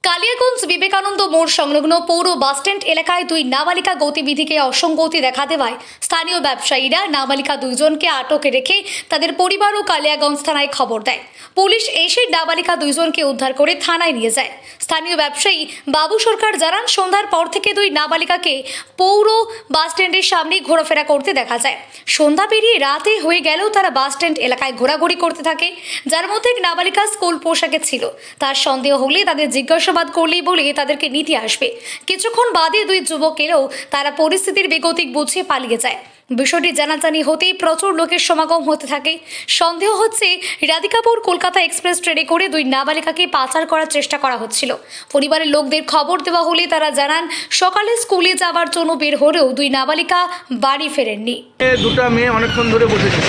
কালিয়াগঞ্জ বিবেকানন্দ মোড় সংলগ্ন পৌর বাসস্ট্যান্ড এলাকায় দুই নাবালিকা গতিবিধিকে অসঙ্গতি দেখা দেওয়ায় স্থানীয় ব্যবসায়ীরা নাবালিকা দুইজনকে আটকে রেখে তাদের পরিবার ও কালিয়াগঞ্জ থানায় খবর দেয়। পুলিশ এসে নাবালিকা দুইজনকে উদ্ধার করে থানায় নিয়ে যায়। স্থানীয় ব্যবসায়ী বাবু সরকার জানান, সন্ধ্যার পর থেকে দুই নাবালিকাকে পৌর বাসস্ট্যান্ডের সামনে ঘোরাফেরা করতে দেখা যায়। সন্ধ্যা পেরিয়ে রাতে হয়ে গেলেও তারা বাসস্ট্যান্ড এলাকায় ঘোরাঘুরি করতে থাকে, যার মধ্যে এক নাবালিকা স্কুল পোশাকে ছিল। তার সন্দেহ হলে তাদের জিজ্ঞাসাবাদ করলেই বলে তাদেরকে নিতে আসবে। কিছুক্ষণ বাদে দুই যুবক এলেও তারা পরিস্থিতির বেগতিক বুঝে পালিয়ে যায়। বিষয়টি জানাজানি হতেই প্রচুর লোকের সমাগম হতে থাকে। সন্দেহ হচ্ছে রাধিকাপুর কলকাতা এক্সপ্রেস ট্রেনে করে দুই নাবালিকাকে পাচার করার চেষ্টা করা হচ্ছিল। পরিবারের লোকদের খবর দেওয়া হলে তারা জানান, সকালে স্কুলে যাওয়ার জন্য বের হলেও দুই নাবালিকা বাড়ি ফেরেননি। দুটা মেয়ে অনেকক্ষণ ধরে বসেছিল।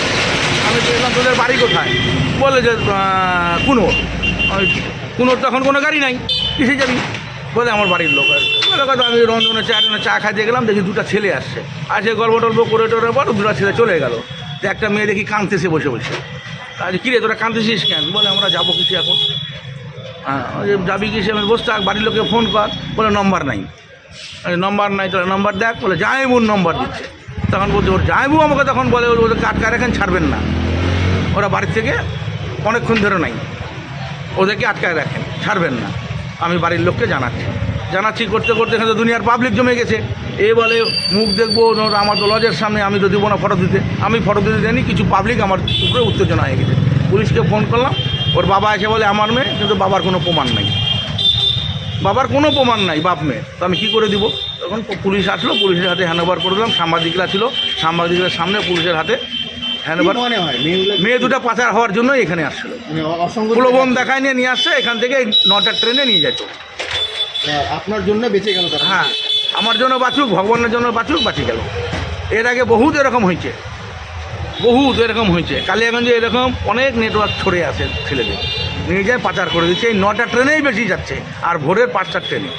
আমি বললাম, তোদের বাড়ি কোথায়? বলে যে কুনোর তখন কোনো গাড়ি নাই, কিসে যাবি? বলে আমার বাড়ির লোক। বলে কথা আমি রঞ্জনে চা খাইতে গেলাম, দেখি দুটা ছেলে আসছে, গল্প টল্প করে টোরে পর দুটা ছেলে চলে গেল। তো একটা মেয়ে দেখি কাঁদতেছে বসে বসে। আজ কিরে তোরা কাঁদতেছিস কেন? বলে আমরা যাবো কিছু এখন। হ্যাঁ, যাবি কিসে? আমি বসতে বাড়ির লোকে ফোন কর। বলে নম্বর নাই। নম্বর নাই, তোরা নম্বর দেখ। বলে জামাইবুর নম্বর দিচ্ছে। তখন বলছে ওর জামাইবু আমাকে তখন বলে ওদের কাটকা রাখেন, ছাড়বেন না। ওরা বাড়ির থেকে অনেকক্ষণ ধরে নাই, ওদেরকে আটকায় রাখেন, ছাড়বেন না। আমি বাড়ির লোককে জানাচ্ছি করতে করতে এখানে দুনিয়ার পাবলিক জমে গেছে। এ বলে মুখ দেখবো আমার তো লজের সামনে, আমি তো দেবো না ফটো দিতে। আমি ফটো দিতে জানি, কিছু পাবলিক আমার উপরে উত্তেজনা হয়ে গেছে। পুলিশকে ফোন করলাম, ওর বাবা এসে বলে আমার মেয়ে, কিন্তু বাবার কোনো প্রমাণ নাই। বাবার কোনো প্রমাণ নাই বাপ মেয়ে, তো আমি কী করে দিব? তখন পুলিশ আসলো, পুলিশের হাতে হ্যান্ডওভার করে দিলাম। সাংবাদিকরা ছিল, সাংবাদিকদের সামনে পুলিশের হাতে হ্যান্ডওভার। মেয়ে দুটা পাচার হওয়ার জন্য এখানে আসছিল, প্রলোভন দেখায় নিয়ে আসছে। এখান থেকে 9টার ট্রেনে নিয়ে যেত। আপনার জন্য বেঁচে গেল তারা? হ্যাঁ, আমার জন্য বাঁচুক, ভগবানের জন্য বাঁচুক, বাঁচে গেল। এর আগে বহুত এরকম হয়েছে, কালিয়াগঞ্জে এরকম অনেক নেটওয়ার্ক ছড়ে আছে, ছেলেদের নিয়ে যায় পাচার করে দিচ্ছে। এই 9টা ট্রেনেই বেশি যাচ্ছে, আর ভোরের 5টার ট্রেনে।